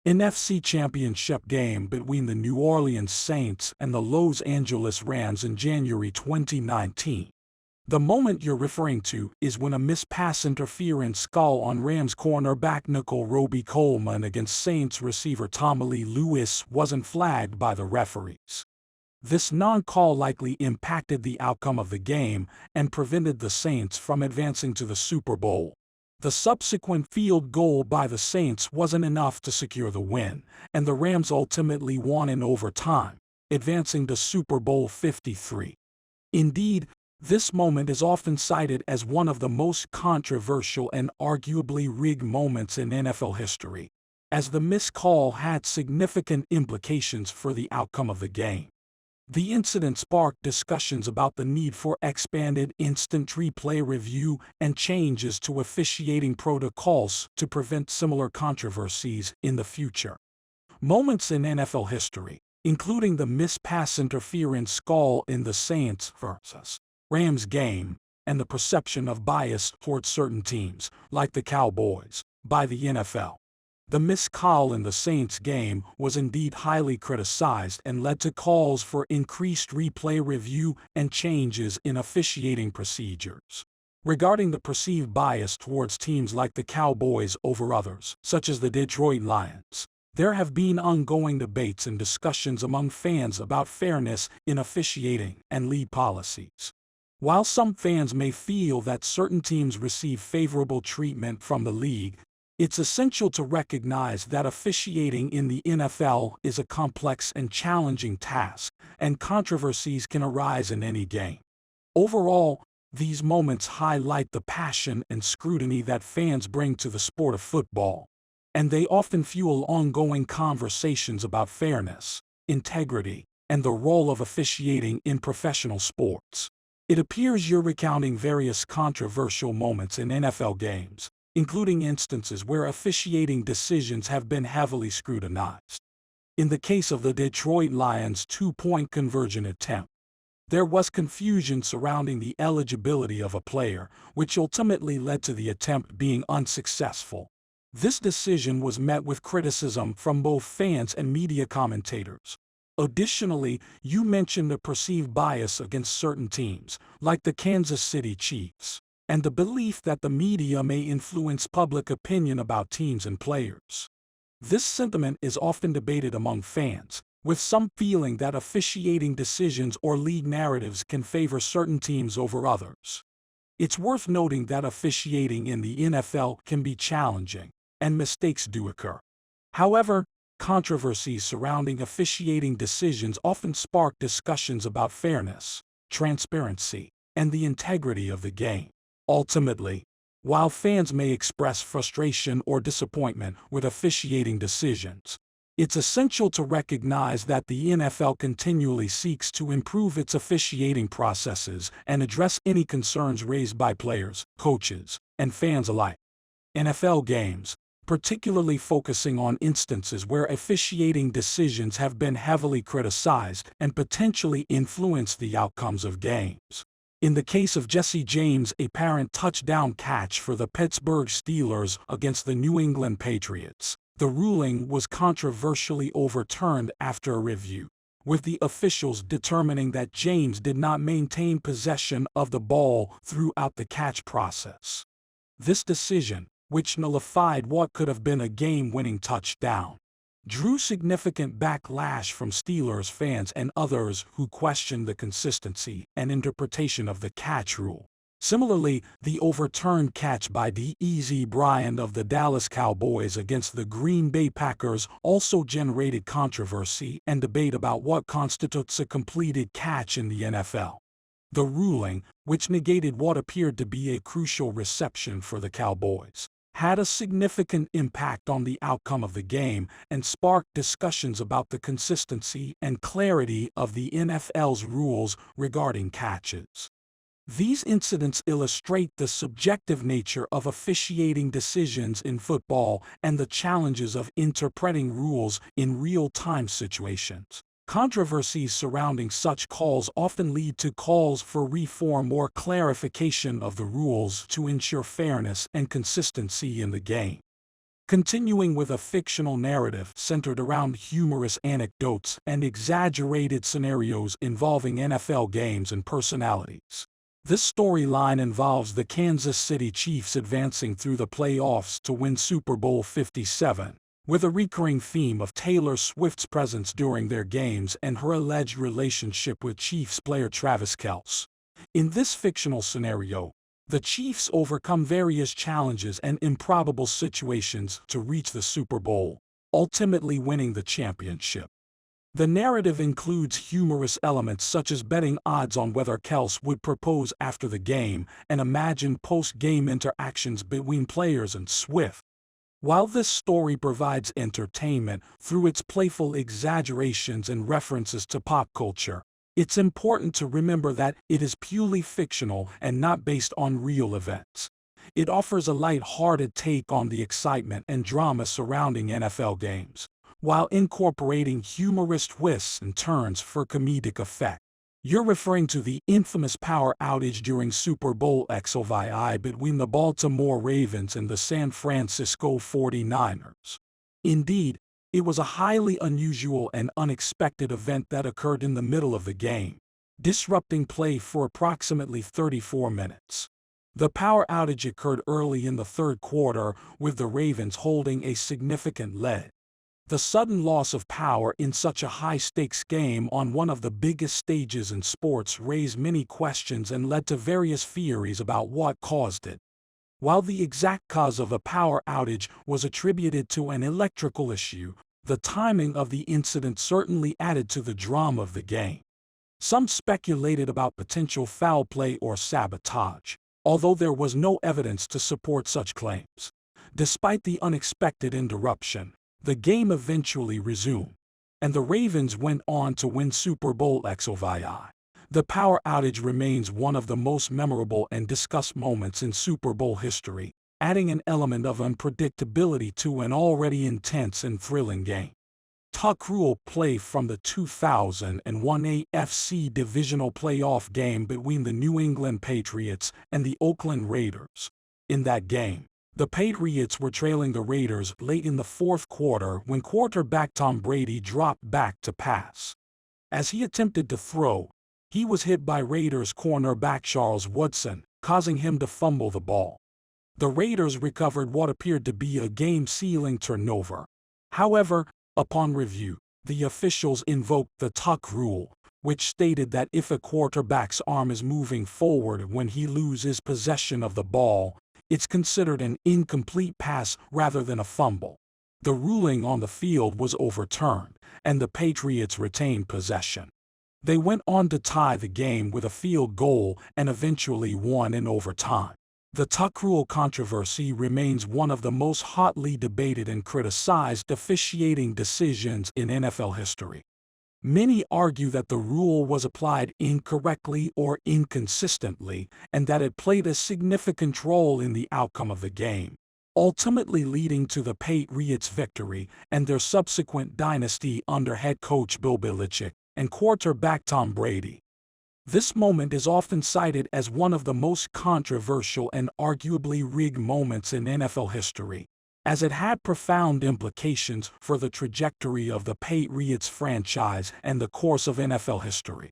NFC Championship game between the New Orleans Saints and the Los Angeles Rams in January 2019. The moment you're referring to is when a missed pass interference call on Rams cornerback Nickel Roby-Coleman against Saints receiver Tommy Lee Lewis wasn't flagged by the referees. This non-call likely impacted the outcome of the game and prevented the Saints from advancing to the Super Bowl. The subsequent field goal by the Saints wasn't enough to secure the win, and the Rams ultimately won in overtime, advancing to Super Bowl 53. Indeed, this moment is often cited as one of the most controversial and arguably rigged moments in NFL history, as the missed call had significant implications for the outcome of the game. The incident sparked discussions about the need for expanded instant replay review and changes to officiating protocols to prevent similar controversies in the future. Moments in NFL history, including the missed pass interference call in the Saints vs. Rams game, and the perception of bias towards certain teams, like the Cowboys, by the NFL. The missed call in the Saints game was indeed highly criticized and led to calls for increased replay review and changes in officiating procedures. Regarding the perceived bias towards teams like the Cowboys over others, such as the Detroit Lions, there have been ongoing debates and discussions among fans about fairness in officiating and league policies. While some fans may feel that certain teams receive favorable treatment from the league, it's essential to recognize that officiating in the NFL is a complex and challenging task, and controversies can arise in any game. Overall, these moments highlight the passion and scrutiny that fans bring to the sport of football, and they often fuel ongoing conversations about fairness, integrity, and the role of officiating in professional sports. It appears you're recounting various controversial moments in NFL games, including instances where officiating decisions have been heavily scrutinized. In the case of the Detroit Lions' two-point conversion attempt, there was confusion surrounding the eligibility of a player, which ultimately led to the attempt being unsuccessful. This decision was met with criticism from both fans and media commentators. Additionally, you mentioned the perceived bias against certain teams, like the Kansas City Chiefs, and the belief that the media may influence public opinion about teams and players. This sentiment is often debated among fans, with some feeling that officiating decisions or league narratives can favor certain teams over others. It's worth noting that officiating in the NFL can be challenging, and mistakes do occur. However, controversies surrounding officiating decisions often spark discussions about fairness, transparency, and the integrity of the game. Ultimately, while fans may express frustration or disappointment with officiating decisions, it's essential to recognize that the NFL continually seeks to improve its officiating processes and address any concerns raised by players, coaches, and fans alike. NFL games, particularly focusing on instances where officiating decisions have been heavily criticized and potentially influence the outcomes of games. In the case of Jesse James' apparent touchdown catch for the Pittsburgh Steelers against the New England Patriots, the ruling was controversially overturned after a review, with the officials determining that James did not maintain possession of the ball throughout the catch process. This decision, which nullified what could have been a game-winning touchdown, drew significant backlash from Steelers fans and others who questioned the consistency and interpretation of the catch rule. Similarly, the overturned catch by Dez Bryant of the Dallas Cowboys against the Green Bay Packers also generated controversy and debate about what constitutes a completed catch in the NFL. The ruling, which negated what appeared to be a crucial reception for the Cowboys, had a significant impact on the outcome of the game and sparked discussions about the consistency and clarity of the NFL's rules regarding catches. These incidents illustrate the subjective nature of officiating decisions in football and the challenges of interpreting rules in real-time situations. Controversies surrounding such calls often lead to calls for reform or clarification of the rules to ensure fairness and consistency in the game. continuing with a fictional narrative centered around humorous anecdotes and exaggerated scenarios involving NFL games and personalities. This storyline involves the Kansas City Chiefs advancing through the playoffs to win Super Bowl 57, with a recurring theme of Taylor Swift's presence during their games and her alleged relationship with Chiefs player Travis Kelce. In this fictional scenario, the Chiefs overcome various challenges and improbable situations to reach the Super Bowl, ultimately winning the championship. The narrative includes humorous elements such as betting odds on whether Kelce would propose after the game and imagined post-game interactions between players and Swift. While this story provides entertainment through its playful exaggerations and references to pop culture, it's important to remember that it is purely fictional and not based on real events. It offers a light-hearted take on the excitement and drama surrounding NFL games, while incorporating humorous twists and turns for comedic effect. You're referring to the infamous power outage during Super Bowl XLVI between the Baltimore Ravens and the San Francisco 49ers. Indeed, it was a highly unusual and unexpected event that occurred in the middle of the game, disrupting play for approximately 34 minutes. The power outage occurred early in the third quarter, with the Ravens holding a significant lead. The sudden loss of power in such a high-stakes game on one of the biggest stages in sports raised many questions and led to various theories about what caused it. While the exact cause of the power outage was attributed to an electrical issue, the timing of the incident certainly added to the drama of the game. Some speculated about potential foul play or sabotage, although there was no evidence to support such claims. Despite the unexpected interruption, the game eventually resumed, and the Ravens went on to win Super Bowl XLVI. The power outage remains one of the most memorable and discussed moments in Super Bowl history, adding an element of unpredictability to an already intense and thrilling game. Tuck Rule play from the 2001 AFC divisional playoff game between the New England Patriots and the Oakland Raiders. In that game, the Patriots were trailing the Raiders late in the fourth quarter when quarterback Tom Brady dropped back to pass. As he attempted to throw, he was hit by Raiders cornerback Charles Woodson, causing him to fumble the ball. The Raiders recovered what appeared to be a game-sealing turnover. However, upon review, the officials invoked the tuck rule, which stated that if a quarterback's arm is moving forward when he loses possession of the ball, it's considered an incomplete pass rather than a fumble. The ruling on the field was overturned, and the Patriots retained possession. They went on to tie the game with a field goal and eventually won in overtime. The tuck rule controversy remains one of the most hotly debated and criticized officiating decisions in NFL history. Many argue that the rule was applied incorrectly or inconsistently, and that it played a significant role in the outcome of the game, ultimately leading to the Patriots' victory and their subsequent dynasty under head coach Bill Belichick and quarterback Tom Brady. This moment is often cited as one of the most controversial and arguably rigged moments in NFL history, as it had profound implications for the trajectory of the Patriots franchise and the course of NFL history.